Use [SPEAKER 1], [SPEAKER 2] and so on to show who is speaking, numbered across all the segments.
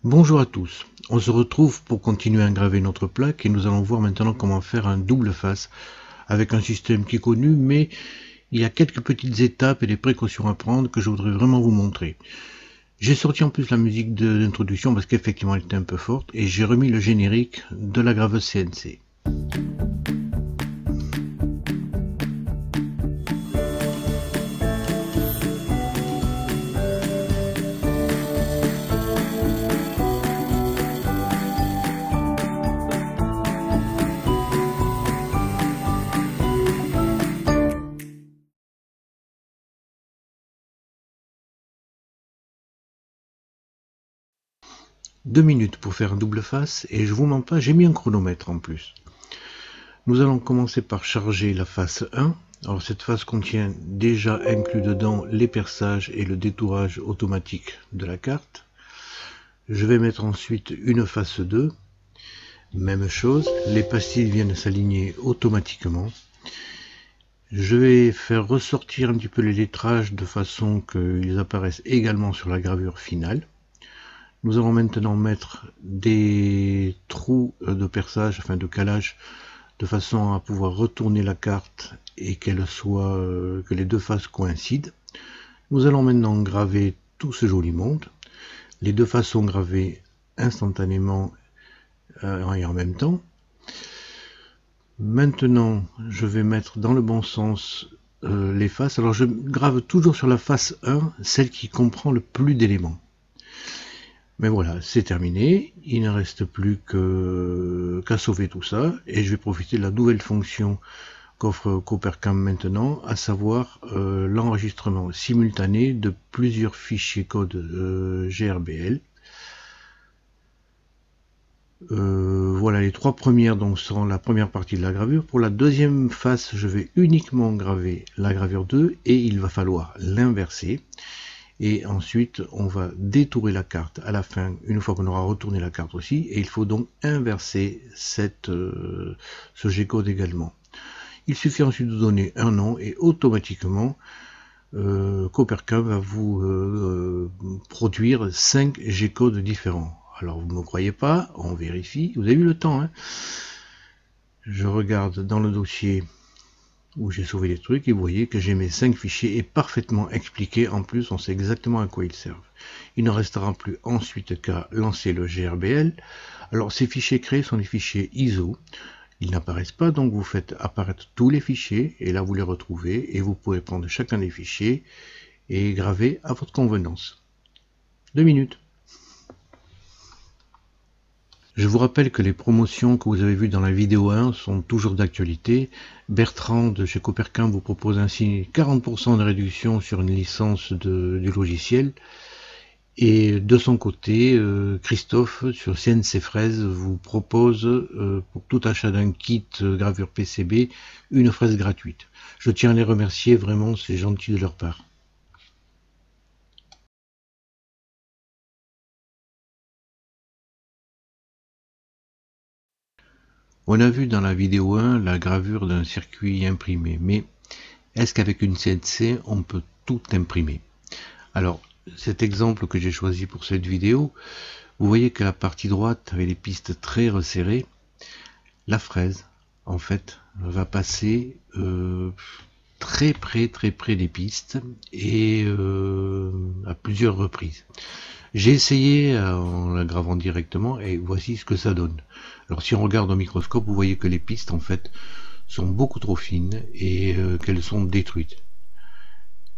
[SPEAKER 1] Bonjour à tous, on se retrouve pour continuer à graver notre plaque et nous allons voir maintenant comment faire un double face avec un système qui est connu, mais il y a quelques petites étapes et des précautions à prendre que je voudrais vraiment vous montrer. J'ai sorti en plus la musique d'introduction parce qu'effectivement elle était un peu forte et j'ai remis le générique de la graveuse CNC. 2 minutes pour faire un double face et je vous mens pas, j'ai mis un chronomètre en plus. Nous allons commencer par charger la face 1. Alors cette face contient déjà inclus dedans les perçages et le détourage automatique de la carte. Je vais mettre ensuite une face 2. Même chose, les pastilles viennent s'aligner automatiquement. Je vais faire ressortir un petit peu les lettrages de façon qu'ils apparaissent également sur la gravure finale. Nous allons maintenant mettre des trous de perçage, enfin de calage, de façon à pouvoir retourner la carte et que les deux faces coïncident. Nous allons maintenant graver tout ce joli monde. Les deux faces sont gravées instantanément et en même temps. Maintenant, je vais mettre dans le bon sens les faces. Alors je grave toujours sur la face 1, celle qui comprend le plus d'éléments. Mais voilà, c'est terminé, il ne reste plus qu'à sauver tout ça, et je vais profiter de la nouvelle fonction qu'offre Coopercam maintenant, à savoir l'enregistrement simultané de plusieurs fichiers code GRBL. Voilà, les trois premières donc seront la première partie de la gravure. Pour la deuxième face, je vais uniquement graver la gravure 2 et il va falloir l'inverser. Et ensuite, on va détourer la carte à la fin, une fois qu'on aura retourné la carte aussi, et il faut donc inverser ce G-code également. Il suffit ensuite de donner un nom et automatiquement, Coopercam va vous produire 5 G-codes différents. Alors vous ne me croyez pas, on vérifie, vous avez eu le temps, hein. Je regarde dans le dossier où j'ai sauvé les trucs et vous voyez que j'ai mes 5 fichiers et parfaitement expliqués. En plus, on sait exactement à quoi ils servent. Il ne restera plus ensuite qu'à lancer le GRBL. Alors ces fichiers créés sont des fichiers ISO. Ils n'apparaissent pas, donc vous faites apparaître tous les fichiers et là vous les retrouvez et vous pouvez prendre chacun des fichiers et graver à votre convenance. 2 minutes. Je vous rappelle que les promotions que vous avez vues dans la vidéo 1 sont toujours d'actualité. Bertrand de chez Coopercam vous propose ainsi 40% de réduction sur une licence du logiciel. Et de son côté, Christophe sur CNC Fraise vous propose pour tout achat d'un kit gravure PCB une fraise gratuite. Je tiens à les remercier, vraiment c'est gentil de leur part. On a vu dans la vidéo 1 la gravure d'un circuit imprimé, mais est-ce qu'avec une CNC on peut tout imprimer? Alors, cet exemple que j'ai choisi pour cette vidéo, vous voyez que la partie droite avait les pistes très resserrées. La fraise, en fait, va passer très près des pistes et à plusieurs reprises. J'ai essayé en la gravant directement et voici ce que ça donne. Alors si on regarde au microscope, vous voyez que les pistes en fait sont beaucoup trop fines et qu'elles sont détruites.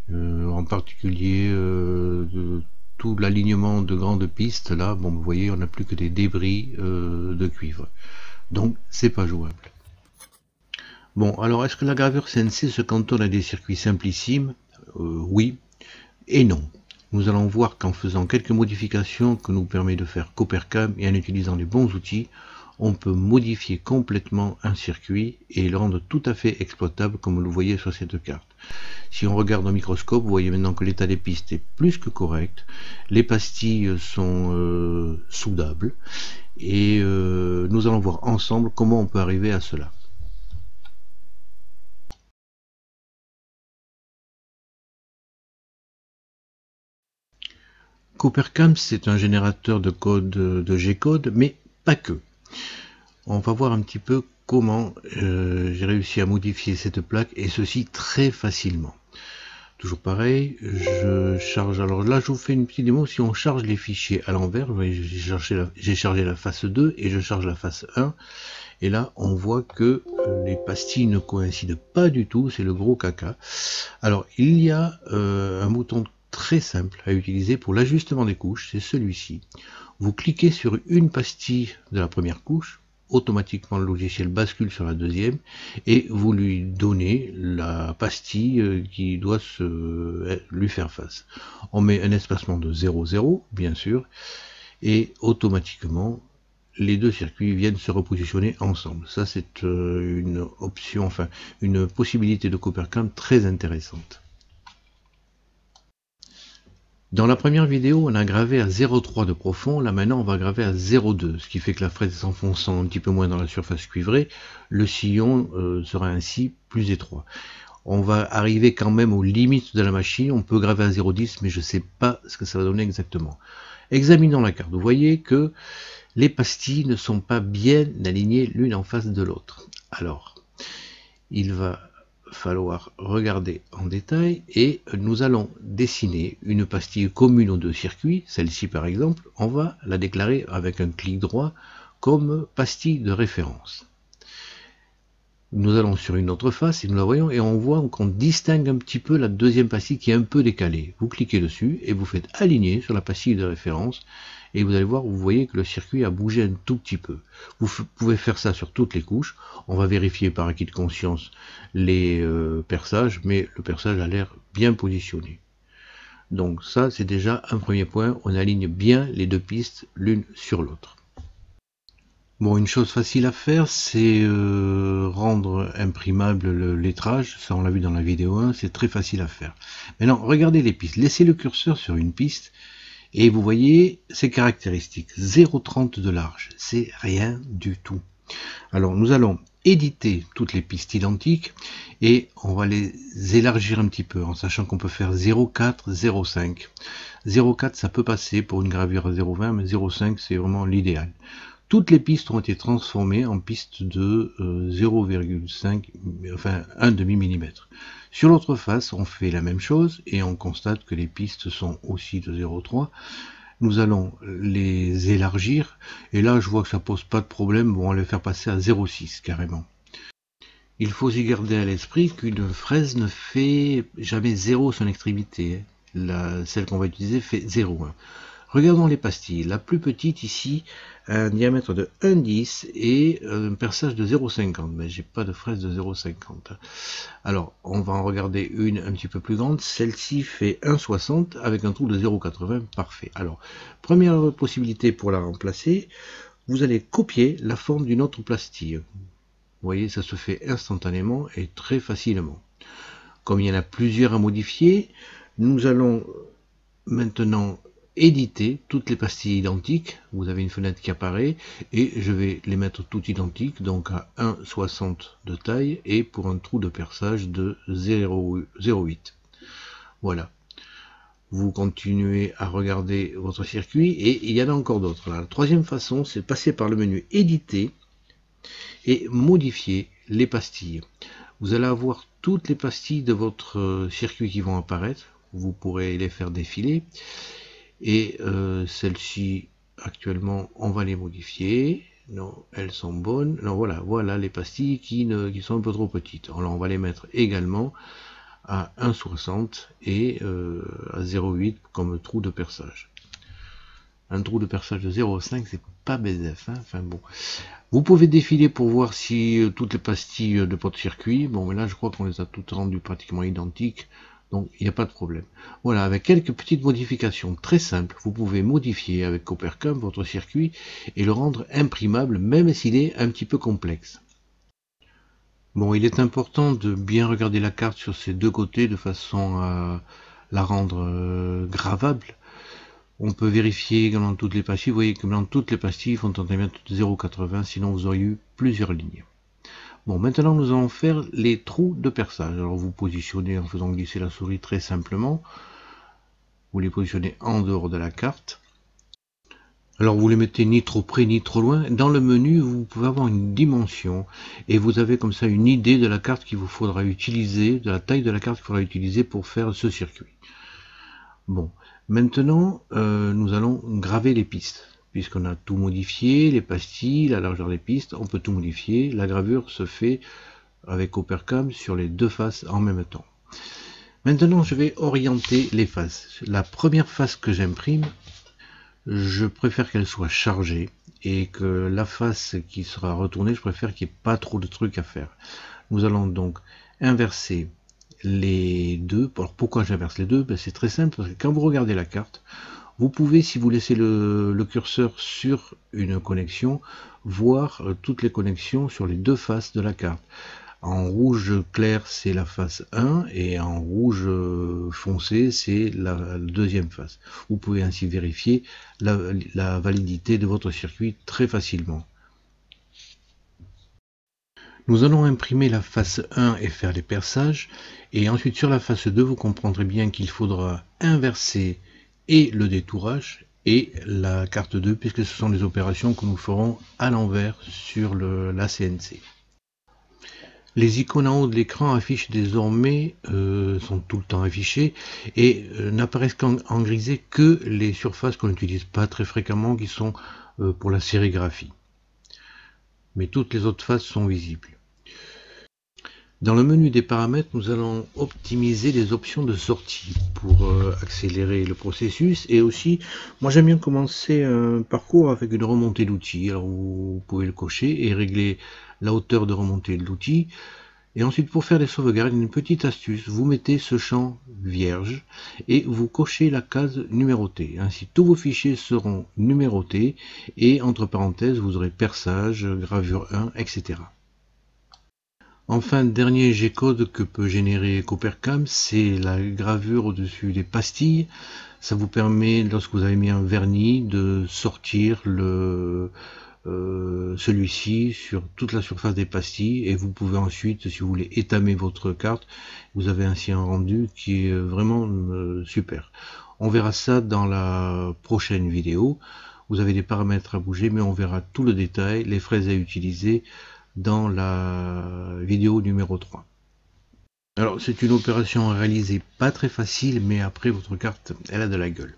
[SPEAKER 1] En particulier tout l'alignement de grandes pistes là, bon vous voyez on n'a plus que des débris de cuivre. Donc c'est pas jouable. Bon, alors est-ce que la gravure CNC se cantonne à des circuits simplissimes? Oui et non. Nous allons voir qu'en faisant quelques modifications que nous permet de faire Coopercam et en utilisant les bons outils, on peut modifier complètement un circuit et le rendre tout à fait exploitable comme vous le voyez sur cette carte. Si on regarde au microscope, vous voyez maintenant que l'état des pistes est plus que correct, les pastilles sont soudables et nous allons voir ensemble comment on peut arriver à cela. Coopercamp, c'est un générateur de code de G-code, mais pas que. On va voir un petit peu comment j'ai réussi à modifier cette plaque, et ceci très facilement. Toujours pareil, je charge. Alors là, je vous fais une petite démo. Si on charge les fichiers à l'envers, vous voyez, j'ai chargé la face 2 et je charge la face 1. Et là, on voit que les pastilles ne coïncident pas du tout. C'est le gros caca. Alors, il y a un bouton très simple à utiliser pour l'ajustement des couches. C'est celui-ci. Vous cliquez sur une pastille de la première couche. Automatiquement le logiciel bascule sur la deuxième et vous lui donnez la pastille qui doit lui faire face. On met un espacement de 0,0 bien sûr et automatiquement les deux circuits viennent se repositionner ensemble. Ça c'est une option, enfin une possibilité de Coopercamp très intéressante. Dans la première vidéo, on a gravé à 0,3 de profond, là maintenant on va graver à 0,2, ce qui fait que la fraise s'enfonçant un petit peu moins dans la surface cuivrée, le sillon sera ainsi plus étroit. On va arriver quand même aux limites de la machine, on peut graver à 0,10, mais je ne sais pas ce que ça va donner exactement. Examinons la carte, vous voyez que les pastilles ne sont pas bien alignées l'une en face de l'autre. Alors, il va falloir regarder en détail et nous allons dessiner une pastille commune aux deux circuits. Celle-ci par exemple, on va la déclarer avec un clic droit comme pastille de référence. Nous allons sur une autre face et nous la voyons et on voit qu'on distingue un petit peu la deuxième pastille qui est un peu décalée. Vous cliquez dessus et vous faites aligner sur la pastille de référence et vous allez voir, vous voyez que le circuit a bougé un tout petit peu. Vous pouvez faire ça sur toutes les couches. On va vérifier par acquis de conscience les perçages, mais le perçage a l'air bien positionné. Donc ça, c'est déjà un premier point. On aligne bien les deux pistes l'une sur l'autre. Bon, une chose facile à faire, c'est rendre imprimable le lettrage. Ça, on l'a vu dans la vidéo 1, c'est très facile à faire. Maintenant, regardez les pistes. Laissez le curseur sur une piste et vous voyez ces caractéristiques. 0,30 de large, c'est rien du tout. Alors, nous allons éditer toutes les pistes identiques et on va les élargir un petit peu en sachant qu'on peut faire 0,4, 0,5. 0,4, ça peut passer pour une gravure à 0,20, mais 0,5, c'est vraiment l'idéal. Toutes les pistes ont été transformées en pistes de 0,5, enfin 1 demi-millimètre. Sur l'autre face, on fait la même chose et on constate que les pistes sont aussi de 0,3. Nous allons les élargir et là je vois que ça pose pas de problème, bon, on va les faire passer à 0,6 carrément. Il faut y garder à l'esprit qu'une fraise ne fait jamais 0 son extrémité. Celle qu'on va utiliser fait 0,1. Regardons les pastilles. La plus petite ici a un diamètre de 1,10 et un perçage de 0,50. Mais j'ai pas de fraise de 0,50. Alors, on va en regarder une un petit peu plus grande. Celle-ci fait 1,60 avec un trou de 0,80. Parfait. Alors, première possibilité pour la remplacer, vous allez copier la forme d'une autre pastille. Vous voyez, ça se fait instantanément et très facilement. Comme il y en a plusieurs à modifier, nous allons maintenant éditer toutes les pastilles identiques. Vous avez une fenêtre qui apparaît et je vais les mettre toutes identiques, donc à 1,60 de taille et pour un trou de perçage de 0,8. Voilà. Vous continuez à regarder votre circuit et il y en a encore d'autres. La troisième façon, c'est de passer par le menu éditer et modifier les pastilles. Vous allez avoir toutes les pastilles de votre circuit qui vont apparaître. Vous pourrez les faire défiler. Et celles-ci, actuellement, on va les modifier. Non, elles sont bonnes. Non, voilà les pastilles qui sont un peu trop petites. Alors, on va les mettre également à 1,60 et à 0,8 comme trou de perçage. Un trou de perçage de 0,5, c'est pas BZF, hein. Enfin bon. Vous pouvez défiler pour voir si toutes les pastilles de votre circuit, bon, mais là, je crois qu'on les a toutes rendues pratiquement identiques. Donc, il n'y a pas de problème. Voilà, avec quelques petites modifications très simples, vous pouvez modifier avec Coopercamp votre circuit et le rendre imprimable, même s'il est un petit peu complexe. Bon, il est important de bien regarder la carte sur ses deux côtés de façon à la rendre gravable. On peut vérifier également toutes les pastilles. Vous voyez que dans toutes les pastilles font un diamètre de 0,80, sinon vous auriez eu plusieurs lignes. Bon, maintenant nous allons faire les trous de perçage. Alors vous positionnez en faisant glisser la souris très simplement. vous les positionnez en dehors de la carte. Alors vous les mettez ni trop près ni trop loin. Dans le menu, vous pouvez avoir une dimension et vous avez comme ça une idée de la carte qu'il vous faudra utiliser, de la taille de la carte qu'il faudra utiliser pour faire ce circuit. Bon, maintenant nous allons graver les pistes. Puisqu'on a tout modifié, les pastilles, la largeur des pistes, on peut tout modifier. La gravure se fait avec Coppercam sur les deux faces en même temps. Maintenant, je vais orienter les faces. La première face que j'imprime, je préfère qu'elle soit chargée et que la face qui sera retournée, je préfère qu'il n'y ait pas trop de trucs à faire. Nous allons donc inverser les deux. Alors pourquoi j'inverse les deux? C'est très simple, parce que quand vous regardez la carte, vous pouvez, si vous laissez le curseur sur une connexion, voir toutes les connexions sur les deux faces de la carte. En rouge clair, c'est la face 1, et en rouge foncé, c'est la deuxième face. Vous pouvez ainsi vérifier la validité de votre circuit très facilement. Nous allons imprimer la face 1 et faire les perçages, et ensuite sur la face 2, vous comprendrez bien qu'il faudra inverser et le détourage et la carte 2, puisque ce sont les opérations que nous ferons à l'envers sur la CNC. Les icônes en haut de l'écran affichent désormais, sont tout le temps affichées, et n'apparaissent en grisé que les surfaces qu'on n'utilise pas très fréquemment, qui sont pour la sérigraphie. Mais toutes les autres faces sont visibles. Dans le menu des paramètres, nous allons optimiser les options de sortie pour accélérer le processus, et aussi, moi j'aime bien commencer un parcours avec une remontée d'outils. Alors vous pouvez le cocher et régler la hauteur de remontée de l'outil. Et ensuite, pour faire des sauvegardes, une petite astuce, vous mettez ce champ vierge et vous cochez la case numérotée. Ainsi, tous vos fichiers seront numérotés et entre parenthèses, vous aurez perçage, gravure 1, etc. Enfin, dernier G-code que peut générer Coppercam, c'est la gravure au-dessus des pastilles. Ça vous permet, lorsque vous avez mis un vernis, de sortir celui-ci sur toute la surface des pastilles, et vous pouvez ensuite, si vous voulez, étamer votre carte. Vous avez ainsi un rendu qui est vraiment super. On verra ça dans la prochaine vidéo. Vous avez des paramètres à bouger, mais on verra tout le détail, les fraises à utiliser dans la vidéo numéro 3. Alors c'est une opération réalisée pas très facile, mais après votre carte elle a de la gueule.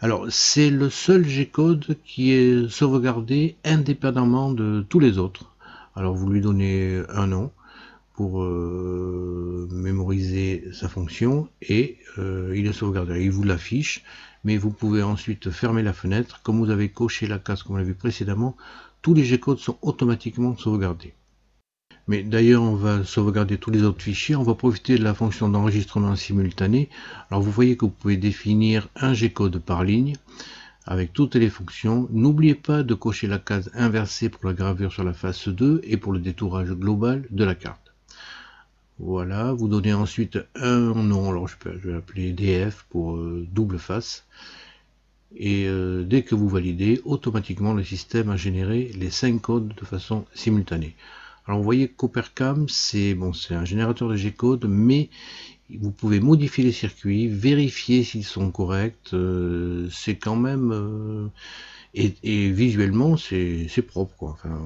[SPEAKER 1] Alors c'est le seul G-code qui est sauvegardé indépendamment de tous les autres. Alors vous lui donnez un nom pour mémoriser sa fonction, et il est sauvegardé. Il vous l'affiche, mais vous pouvez ensuite fermer la fenêtre. Comme vous avez coché la case comme on l'a vu précédemment, tous les G-codes sont automatiquement sauvegardés. Mais d'ailleurs, on va sauvegarder tous les autres fichiers. On va profiter de la fonction d'enregistrement simultané. Alors vous voyez que vous pouvez définir un G-code par ligne avec toutes les fonctions. N'oubliez pas de cocher la case inversée pour la gravure sur la face 2 et pour le détourage global de la carte. Voilà, vous donnez ensuite un nom. Alors je vais appeler DF pour double face. Et dès que vous validez, automatiquement le système a généré les 5 codes de façon simultanée. Alors vous voyez que Coppercam, c'est un générateur de G-code, mais vous pouvez modifier les circuits, vérifier s'ils sont corrects, c'est quand même... et visuellement, c'est propre, quoi. Enfin,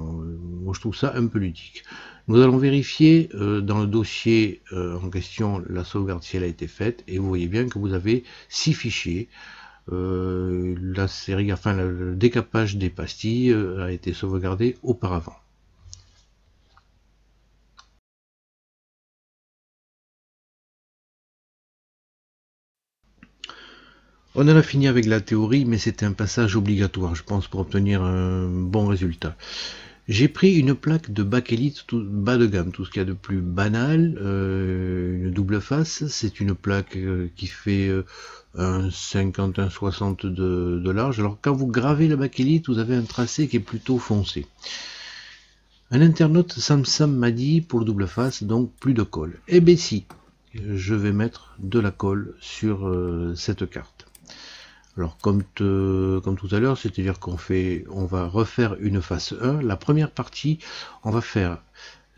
[SPEAKER 1] moi je trouve ça un peu ludique. Nous allons vérifier dans le dossier en question la sauvegarde si elle a été faite, et vous voyez bien que vous avez 6 fichiers. La série, enfin le décapage des pastilles a été sauvegardé auparavant. On en a fini avec la théorie, mais c'était un passage obligatoire, je pense, pour obtenir un bon résultat. J'ai pris une plaque de bakélite bas de gamme, tout ce qu'il y a de plus banal, une double face. C'est une plaque qui fait un 50-60 de large. Alors quand vous gravez la bakélite, vous avez un tracé qui est plutôt foncé. Un internaute Samsam m'a dit pour le double face, donc plus de colle. Eh bien si, je vais mettre de la colle sur cette carte. Alors comme tout à l'heure, c'est-à-dire on va refaire une face 1. La première partie, on va faire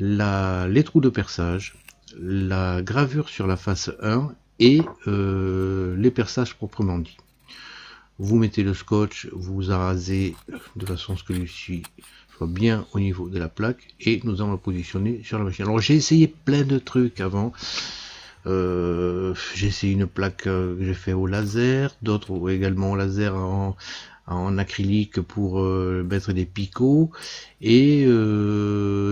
[SPEAKER 1] les trous de perçage, la gravure sur la face 1 et les perçages proprement dit. Vous mettez le scotch, vous arasez de façon à ce que celui-ci soit bien au niveau de la plaque et nous allons le positionner sur la machine. Alors j'ai essayé plein de trucs avant. J'ai essayé une plaque que j'ai fait au laser, d'autres également au laser en acrylique pour mettre des picots, et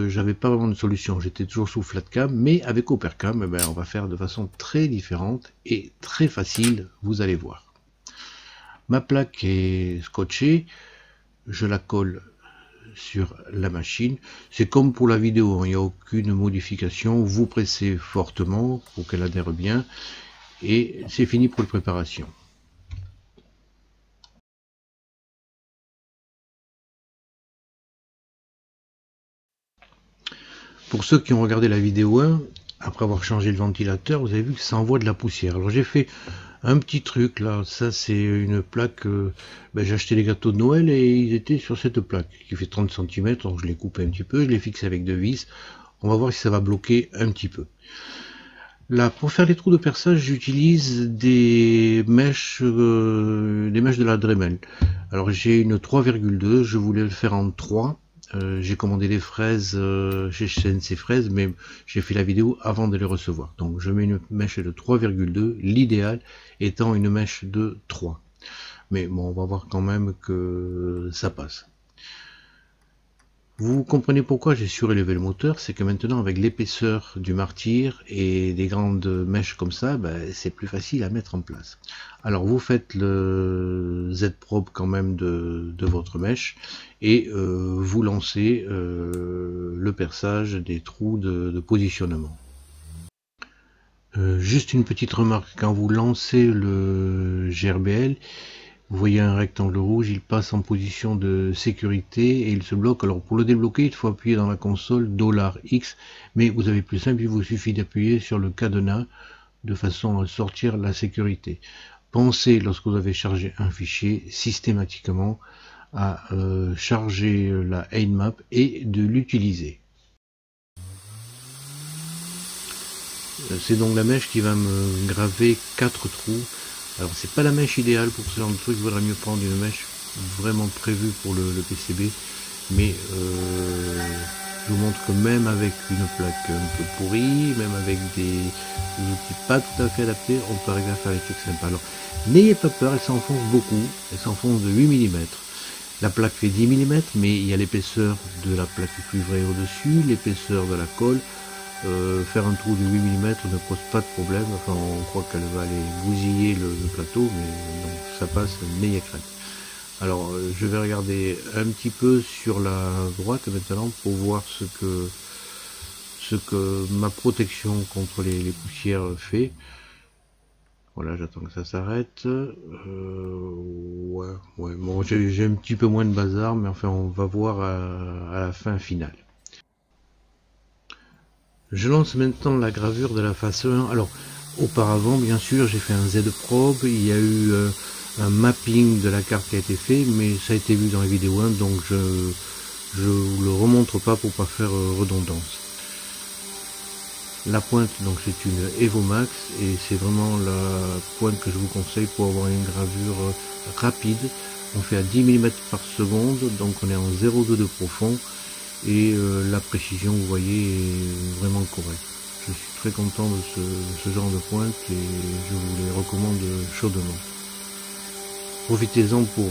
[SPEAKER 1] j'avais pas vraiment de solution. J'étais toujours sous Flatcam, mais avec Opercam, on va faire de façon très différente et très facile, vous allez voir. Ma plaque est scotchée, je la colle sur la machine. C'est comme pour la vidéo, il n'y a aucune modification. Vous pressez fortement pour qu'elle adhère bien et c'est fini pour la préparation. Pour ceux qui ont regardé la vidéo 1, après avoir changé le ventilateur, vous avez vu que ça envoie de la poussière. Alors j'ai fait un petit truc là, ça c'est une plaque, j'ai acheté les gâteaux de Noël et ils étaient sur cette plaque qui fait 30 cm, donc je l'ai coupé un petit peu, je l'ai fixé avec deux vis, on va voir si ça va bloquer un petit peu. Là, pour faire les trous de perçage, j'utilise des mèches de la Dremel. Alors j'ai une 3,2, je voulais le faire en 3. J'ai commandé des fraises chez CNC Fraises, mais j'ai fait la vidéo avant de les recevoir. Donc je mets une mèche de 3,2, l'idéal étant une mèche de 3. Mais bon, on va voir quand même que ça passe. Vous comprenez pourquoi j'ai surélevé le moteur, c'est que maintenant avec l'épaisseur du martyr et des grandes mèches comme ça, c'est plus facile à mettre en place. Alors vous faites le Z-probe quand même de votre mèche et vous lancez le perçage des trous de positionnement. Juste une petite remarque, quand vous lancez le GRBL, vous voyez un rectangle rouge, il passe en position de sécurité et il se bloque. Alors pour le débloquer, il faut appuyer dans la console $X, mais vous avez plus simple, il vous suffit d'appuyer sur le cadenas de façon à sortir la sécurité. Pensez, lorsque vous avez chargé un fichier, systématiquement à charger la Heimap et de l'utiliser. C'est donc la mèche qui va me graver 4 trous. Alors c'est pas la mèche idéale pour ce genre de truc, il vaudrait mieux prendre une mèche vraiment prévue pour le PCB, mais je vous montre que même avec une plaque un peu pourrie, même avec des outils pas tout à fait adaptés, on peut arriver à faire des trucs sympas. Alors n'ayez pas peur, elle s'enfonce beaucoup, elle s'enfonce de 8 mm. La plaque fait 10 mm, mais il y a l'épaisseur de la plaque cuivrée au-dessus, l'épaisseur de la colle. Faire un trou de 8 mm ne pose pas de problème, enfin on croit qu'elle va aller bousiller le plateau, mais non, ça passe, n'ayez crainte. Alors je vais regarder un petit peu sur la droite maintenant pour voir ce que ma protection contre les poussières fait. Voilà, j'attends que ça s'arrête. Ouais, bon, j'ai un petit peu moins de bazar, mais enfin on va voir à la fin finale. Je lance maintenant la gravure de la face 1. Alors, auparavant, bien sûr, j'ai fait un Z-probe. Il y a eu un mapping de la carte qui a été fait, mais ça a été vu dans la vidéo 1, donc je le remontre pas pour pas faire redondance. La pointe, donc c'est une Evomax, et c'est vraiment la pointe que je vous conseille pour avoir une gravure rapide. On fait à 10 mm par seconde, donc on est en 0,2 de profond. Et la précision, vous voyez, est vraiment correcte. Je suis très content de ce genre de pointe et je vous les recommande chaudement. Profitez-en pour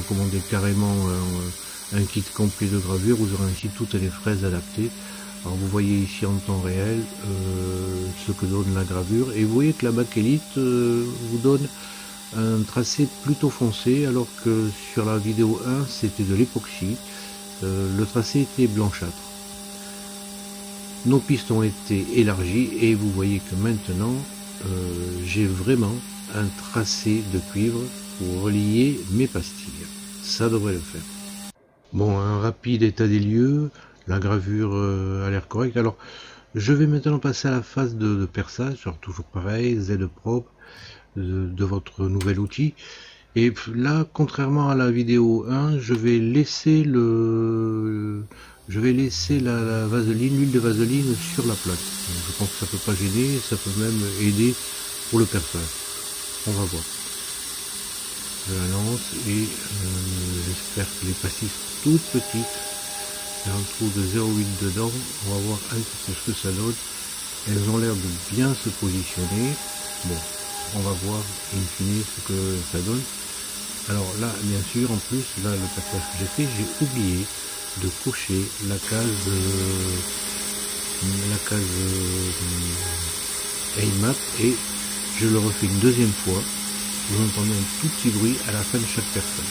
[SPEAKER 1] commander carrément un kit complet de gravure, vous aurez ainsi toutes les fraises adaptées. Alors vous voyez ici en temps réel ce que donne la gravure et vous voyez que la bakélite vous donne un tracé plutôt foncé alors que sur la vidéo 1 c'était de l'époxy. Le tracé était blanchâtre. Nos pistes ont été élargies et vous voyez que maintenant j'ai vraiment un tracé de cuivre pour relier mes pastilles. Ça devrait le faire. Bon, un rapide état des lieux, la gravure a l'air correcte. Alors je vais maintenant passer à la phase de perçage, genre toujours pareil, Z-probe de votre nouvel outil. Et là, contrairement à la vidéo 1, je vais laisser la vaseline, l'huile de vaseline sur la plaque. Donc, je pense que ça peut pas gêner, ça peut même aider pour le perçage. On va voir. Je la lance et j'espère que les pastilles sont toutes petites. J'ai un trou de 0,8 dedans. On va voir un petit peu ce que ça donne. Elles ont l'air de bien se positionner. Bon, on va voir in fine ce que ça donne. Alors là, bien sûr, en plus, là, le passage que j'ai fait, j'ai oublié de cocher la case AIMAP et je le refais une deuxième fois. Vous entendez un tout petit bruit à la fin de chaque perçage.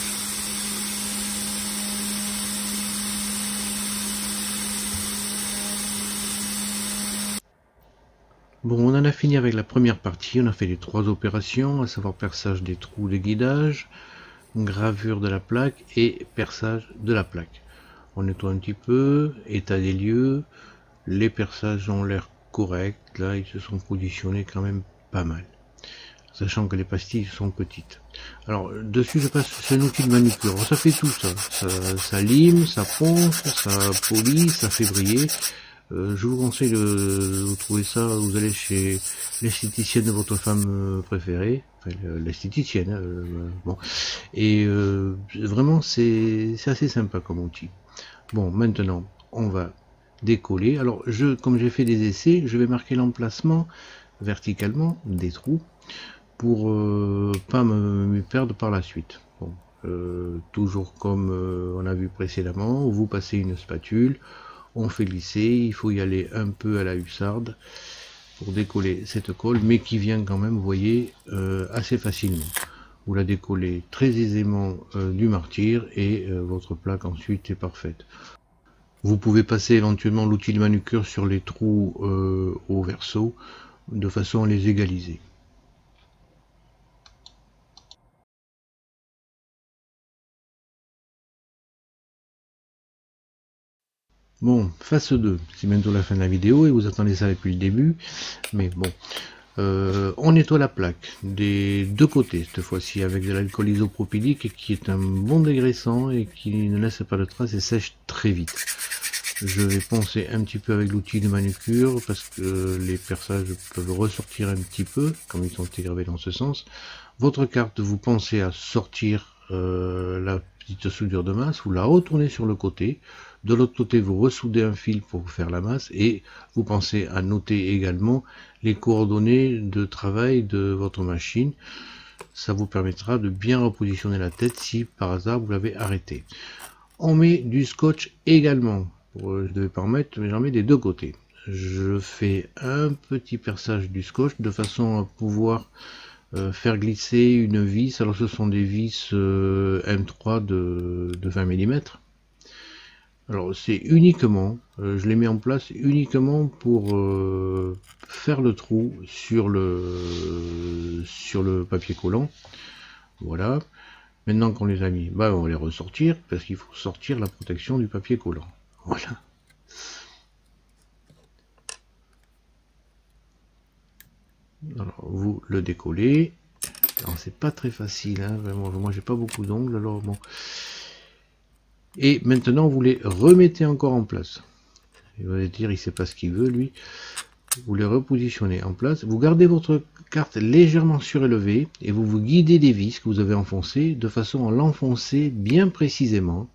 [SPEAKER 1] Bon, on en a fini avec la première partie. On a fait les 3 opérations, à savoir perçage des trous de guidage, gravure de la plaque et perçage de la plaque. On nettoie un petit peu, état des lieux. Les perçages ont l'air corrects. Là, ils se sont positionnés quand même pas mal, sachant que les pastilles sont petites. Alors dessus, je passe, c'est un outil de manucure. Ça fait tout ça. Ça lime, ça ponce, ça polit, ça fait briller. Je vous conseille de vous trouver ça. Vous allez chez l'esthéticienne de votre femme préférée, enfin, l'esthéticienne. Bon, et vraiment c'est assez sympa comme outil. Bon, maintenant on va décoller. Alors comme j'ai fait des essais, je vais marquer l'emplacement verticalement des trous pour pas me perdre par la suite. Bon, toujours comme on a vu précédemment, vous passez une spatule, on fait glisser, il faut y aller un peu à la hussarde pour décoller cette colle, mais qui vient quand même, vous voyez, assez facilement. Vous la décollez très aisément du martyr et votre plaque ensuite est parfaite. Vous pouvez passer éventuellement l'outil de manucure sur les trous au verso de façon à les égaliser. Bon, phase 2, c'est bientôt la fin de la vidéo et vous attendez ça depuis le début, mais bon, on nettoie la plaque des deux côtés, cette fois-ci avec de l'alcool isopropylique qui est un bon dégraissant et qui ne laisse pas de traces et sèche très vite. Je vais poncer un petit peu avec l'outil de manucure parce que les perçages peuvent ressortir un petit peu, comme ils sont gravés dans ce sens. Votre carte, vous pensez à sortir la petite soudure de masse, vous la retournez sur le côté. De l'autre côté, vous ressoudez un fil pour faire la masse et vous pensez à noter également les coordonnées de travail de votre machine. Ça vous permettra de bien repositionner la tête si par hasard vous l'avez arrêté. On met du scotch également. Je ne devais pas en mettre, mais j'en mets des deux côtés. Je fais un petit perçage du scotch de façon à pouvoir faire glisser une vis. Alors ce sont des vis M3 de 20 mm. Alors c'est uniquement, je les mets en place uniquement pour faire le trou sur le papier collant. Voilà. Maintenant qu'on les a mis, bah, on va les ressortir parce qu'il faut sortir la protection du papier collant. Voilà. Alors vous le décollez. Alors c'est pas très facile, hein, vraiment. Moi j'ai pas beaucoup d'ongles, alors bon. Et maintenant vous les remettez encore en place. Il va dire il sait pas ce qu'il veut lui. Vous les repositionnez en place. Vous gardez votre carte légèrement surélevée et vous vous guidez des vis que vous avez enfoncées de façon à l'enfoncer bien précisément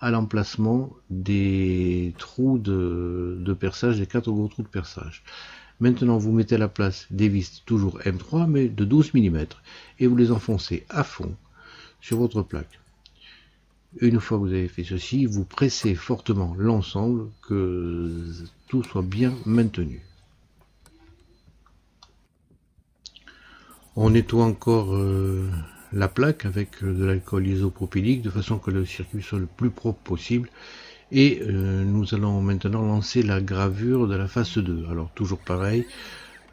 [SPEAKER 1] à l'emplacement des trous de perçage, des 4 gros trous de perçage. Maintenant, vous mettez à la place des vis toujours M3, mais de 12 mm, et vous les enfoncez à fond sur votre plaque. Une fois que vous avez fait ceci, vous pressez fortement l'ensemble, que tout soit bien maintenu. On nettoie encore la plaque avec de l'alcool isopropylique de façon que le circuit soit le plus propre possible. Et nous allons maintenant lancer la gravure de la phase 2. Alors toujours pareil,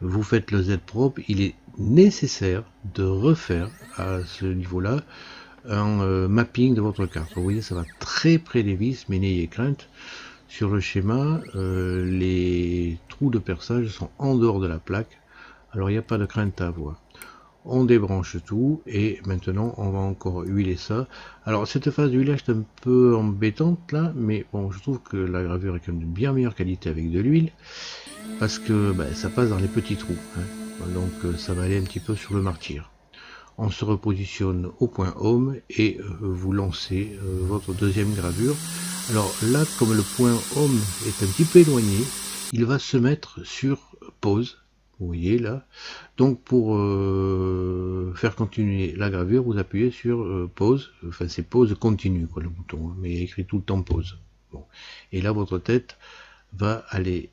[SPEAKER 1] vous faites le Z propre. Il est nécessaire de refaire à ce niveau-là un mapping de votre carte. Vous voyez, ça va très près des vis, mais n'ayez crainte. Sur le schéma, les trous de perçage sont en dehors de la plaque. Alors il n'y a pas de crainte à avoir. On débranche tout et maintenant on va encore huiler ça. Alors cette phase d'huilage est un peu embêtante là, mais bon, je trouve que la gravure est quand même de bien meilleure qualité avec de l'huile parce que ça passe dans les petits trous, hein. Donc ça va aller un petit peu sur le martyr. On se repositionne au point home et vous lancez votre deuxième gravure. Alors là, comme le point home est un petit peu éloigné, il va se mettre sur pause. Vous voyez là. Donc pour faire continuer la gravure, vous appuyez sur pause. Enfin c'est pause continue quoi, le bouton, mais il y a écrit tout le temps pause. Bon. Et là votre tête va aller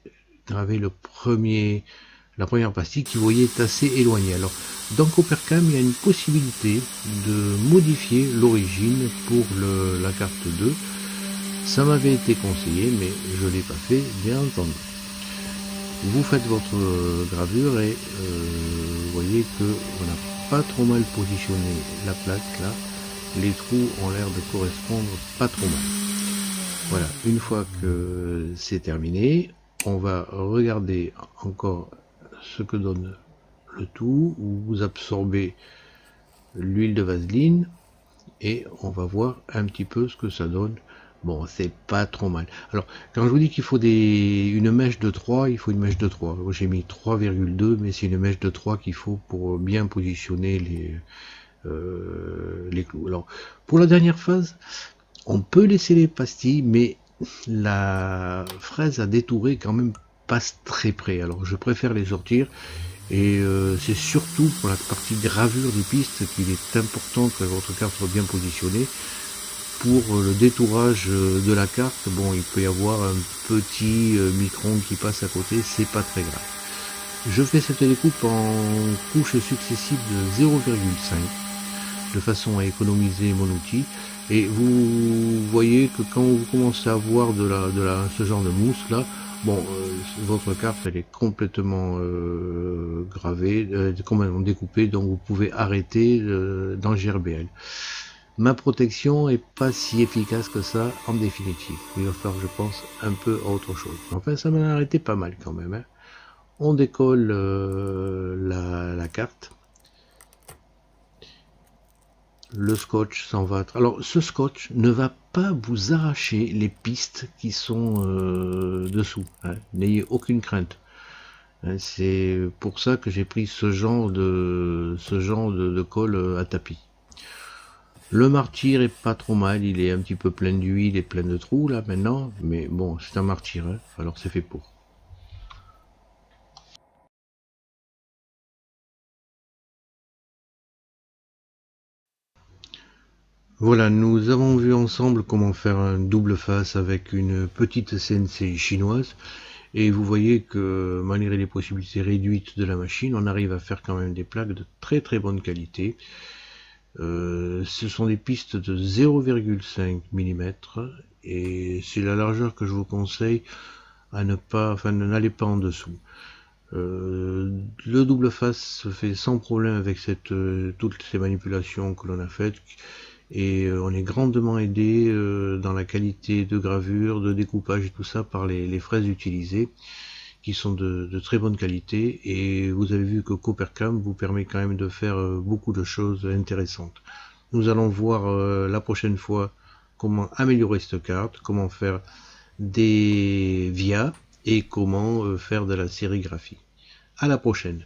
[SPEAKER 1] graver la première pastille qui, vous voyez, est assez éloignée. Alors dans Coppercam, il y a une possibilité de modifier l'origine pour la carte 2. Ça m'avait été conseillé, mais je ne l'ai pas fait, bien entendu. Vous faites votre gravure et vous voyez que on n'a pas trop mal positionné la plaque là. Les trous ont l'air de correspondre pas trop mal. Voilà, une fois que c'est terminé, on va regarder encore ce que donne le tout. Vous absorbez l'huile de vaseline et on va voir un petit peu ce que ça donne. Bon, c'est pas trop mal. Alors, quand je vous dis qu'il faut une mèche de 3, il faut une mèche de 3. J'ai mis 3,2, mais c'est une mèche de 3 qu'il faut pour bien positionner les clous. Alors, pour la dernière phase, on peut laisser les pastilles, mais la fraise à détourer quand même passe très près. Alors, je préfère les sortir. Et c'est surtout pour la partie gravure des pistes qu'il est important que votre carte soit bien positionnée. Pour le détourage de la carte, bon, il peut y avoir un petit micron qui passe à côté, c'est pas très grave. Je fais cette découpe en couches successives de 0,5 de façon à économiser mon outil. Et vous voyez que quand vous commencez à voir ce genre de mousse là, bon, votre carte elle est complètement gravée, complètement découpée, donc vous pouvez arrêter dans GRBL. Ma protection est pas si efficace que ça en définitive. Il va falloir, je pense, un peu autre chose. Enfin, ça m'a arrêté pas mal quand même. Hein. On décolle la carte. Le scotch s'en va. Alors, ce scotch ne va pas vous arracher les pistes qui sont dessous. Hein. N'ayez aucune crainte. Hein, c'est pour ça que j'ai pris ce genre de colle à tapis. Le martyr est pas trop mal, il est un petit peu plein d'huile et plein de trous là maintenant, mais bon, c'est un martyr, hein, alors c'est fait pour. Voilà, nous avons vu ensemble comment faire un double face avec une petite CNC chinoise, et vous voyez que malgré les possibilités réduites de la machine, on arrive à faire quand même des plaques de très très bonne qualité. Ce sont des pistes de 0,5 mm et c'est la largeur que je vous conseille à ne pas, enfin n'allez pas en dessous. Le double face se fait sans problème avec toutes ces manipulations que l'on a faites et on est grandement aidé dans la qualité de gravure, de découpage et tout ça par les fraises utilisées qui sont de très bonne qualité, et vous avez vu que Coppercam vous permet quand même de faire beaucoup de choses intéressantes. Nous allons voir la prochaine fois comment améliorer cette carte, comment faire des VIA et comment faire de la sérigraphie. À la prochaine.